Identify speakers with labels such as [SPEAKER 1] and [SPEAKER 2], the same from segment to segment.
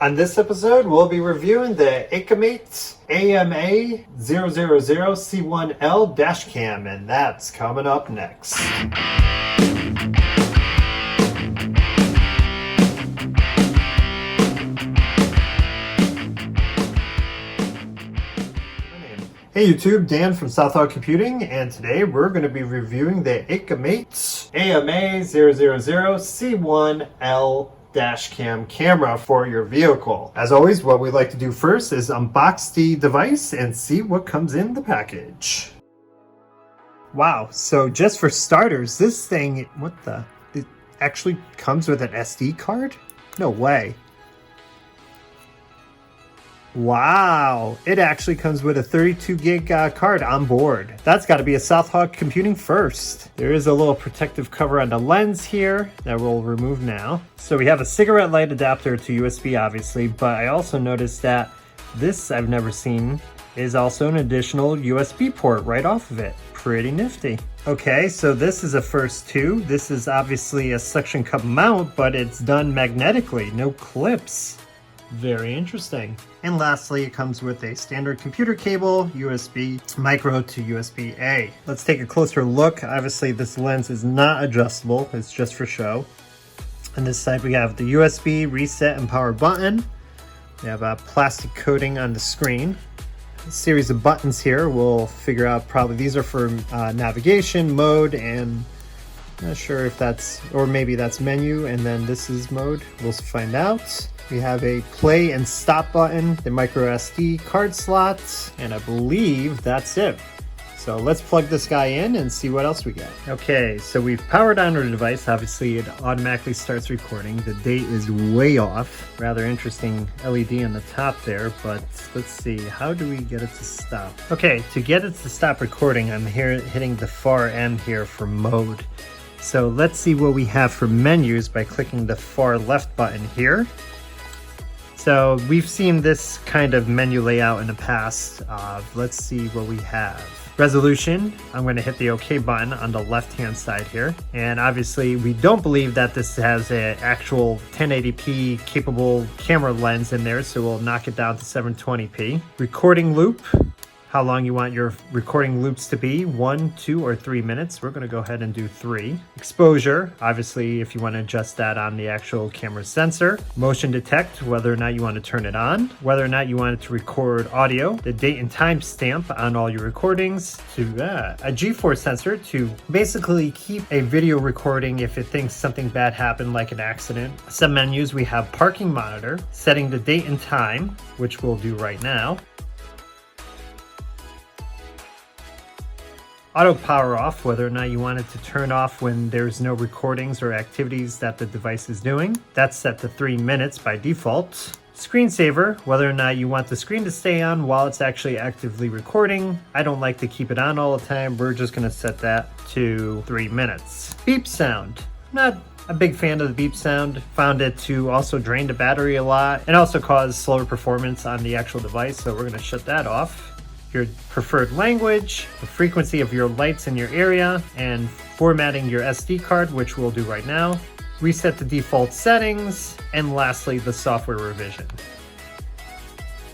[SPEAKER 1] On this episode, we'll be reviewing the AKAMATE AMA000C1L dash cam, and that's coming up next. Hey YouTube, Dan from Southall Computing, and today we're going to be reviewing the AKAMATE AMA000C1L dash cam camera for your vehicle. As always, what we like to do first is unbox the device and see what comes in the package. Wow, so just for starters, this thing, it actually comes with an SD card? No way. Wow, it actually comes with a 32 gig card on board. That's got to be a Southall Computing first. There is a little protective cover on the lens here that we'll remove now. So we have a cigarette light adapter to USB obviously, but I also noticed that this I've never seen is also an additional USB port right off of it. Pretty nifty. Okay, so this is a first too. This is obviously a suction cup mount, but it's done magnetically, no clips. Very interesting. And lastly, it comes with a standard computer cable, USB micro to USB-A. Let's take a closer look. Obviously, this lens is not adjustable. It's just for show. On this side, we have the USB reset and power button. We have a plastic coating on the screen. A series of buttons here. We'll figure out probably these are for navigation, mode, and not sure if that's, or maybe that's menu, and then this is mode. We'll find out. We have a play and stop button, the micro SD card slot, and I believe that's it. So let's plug this guy in and see what else we get. Okay, so we've powered on our device. Obviously, it automatically starts recording. The date is way off. Rather interesting LED on the top there, but let's see. How do we get it to stop? Okay, to get it to stop recording, I'm here hitting the far end here for mode. So let's see what we have for menus by clicking the far left button here. So we've seen this kind of menu layout in the past. Let's see what we have. Resolution, I'm going to hit the OK button on the left hand side here. And obviously we don't believe that this has an actual 1080p capable camera lens in there, so we'll knock it down to 720p. Recording loop, how long you want your recording loops to be, 1, 2, or 3 minutes. We're going to go ahead and do 3. Exposure, obviously if you want to adjust that on the actual camera sensor. Motion detect, whether or not you want to turn it on. Whether or not you want it to record audio. The date and time stamp on all your recordings. To a G-force sensor to basically keep a video recording if it thinks something bad happened, like an accident. Some menus, we have parking monitor, setting the date and time, which we'll do right now. Auto power off, whether or not you want it to turn off when there's no recordings or activities that the device is doing. That's set to 3 minutes by default. Screensaver, whether or not you want the screen to stay on while it's actually actively recording. I don't like to keep it on all the time. We're just going to set that to 3 minutes. Beep sound. Not a big fan of the beep sound. Found it to also drain the battery a lot and also cause slower performance on the actual device, so we're going to shut that off. Your preferred language, the frequency of your lights in your area, and formatting your SD card, which we'll do right now. Reset the default settings, and lastly, the software revision.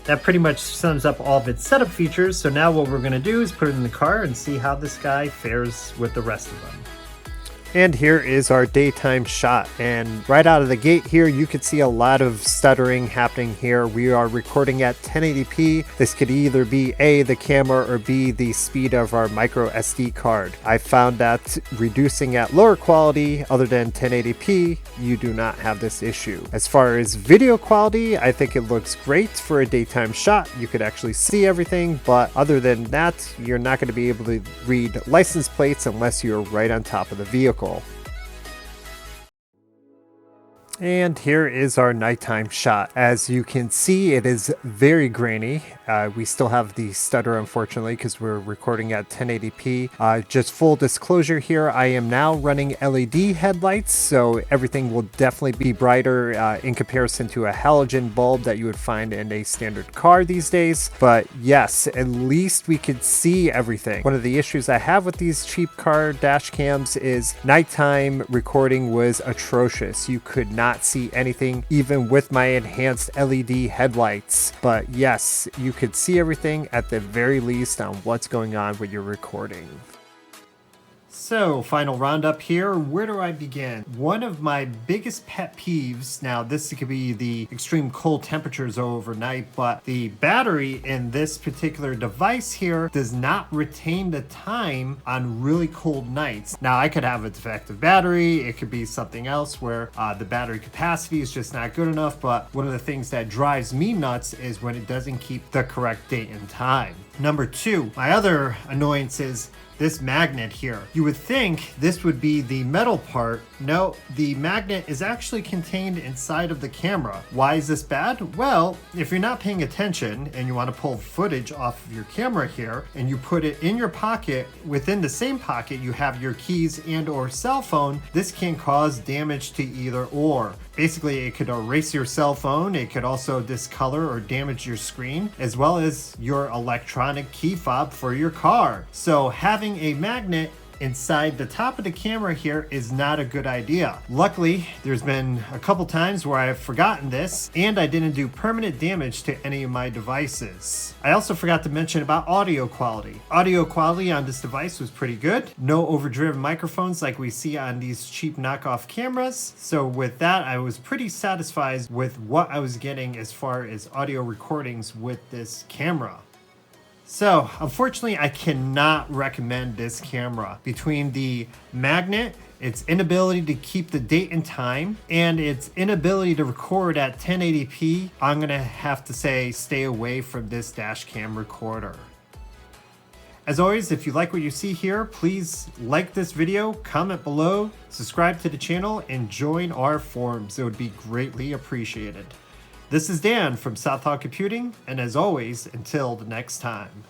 [SPEAKER 1] That pretty much sums up all of its setup features, so now what we're going to do is put it in the car and see how this guy fares with the rest of them. And here is our daytime shot, and right out of the gate here you could see a lot of stuttering happening here. We are recording at 1080p. This could either be A, the camera, or B, the speed of our micro SD card. I found that reducing at lower quality other than 1080p, you do not have this issue. As far as video quality, I think it looks great for a daytime shot. You could actually see everything, but other than that, you're not going to be able to read license plates unless you're right on top of the vehicle. And here is our nighttime shot. As you can see, it is very grainy. We still have the stutter, unfortunately, because we're recording at 1080p. Just full disclosure here, I am now running LED headlights, so everything will definitely be brighter in comparison to a halogen bulb that you would find in a standard car these days. But yes, at least we could see everything. One of the issues I have with these cheap car dash cams is nighttime recording was atrocious. You could not not see anything even with my enhanced LED headlights. But yes, you could see everything at the very least on what's going on with your recording. So, final roundup here. Where do I begin? One of my biggest pet peeves, now this could be the extreme cold temperatures overnight, but the battery in this particular device here does not retain the time on really cold nights. Now, I could have a defective battery. It could be something else where the battery capacity is just not good enough, but one of the things that drives me nuts is when it doesn't keep the correct date and time. Number two, my other annoyance is this magnet here. You would think this would be the metal part. No, the magnet is actually contained inside of the camera. Why is this bad? Well, if you're not paying attention and you want to pull footage off of your camera here and you put it in your pocket, within the same pocket you have your keys and or cell phone, this can cause damage to either or. Basically, it could erase your cell phone, it could also discolor or damage your screen, as well as your electronic key fob for your car. So having a magnet inside the top of the camera here is not a good idea. Luckily, there's been a couple times where I've forgotten this and I didn't do permanent damage to any of my devices. I also forgot to mention about audio quality. Audio quality on this device was pretty good. No overdriven microphones like we see on these cheap knockoff cameras. So with that, I was pretty satisfied with what I was getting as far as audio recordings with this camera. So, unfortunately, I cannot recommend this camera. Between the magnet, its inability to keep the date and time, and its inability to record at 1080p, I'm gonna have to say stay away from this dash cam recorder. As always, if you like what you see here, please like this video, comment below, subscribe to the channel, and join our forums. It would be greatly appreciated. This is Dan from Southpaw Computing, and as always, until the next time.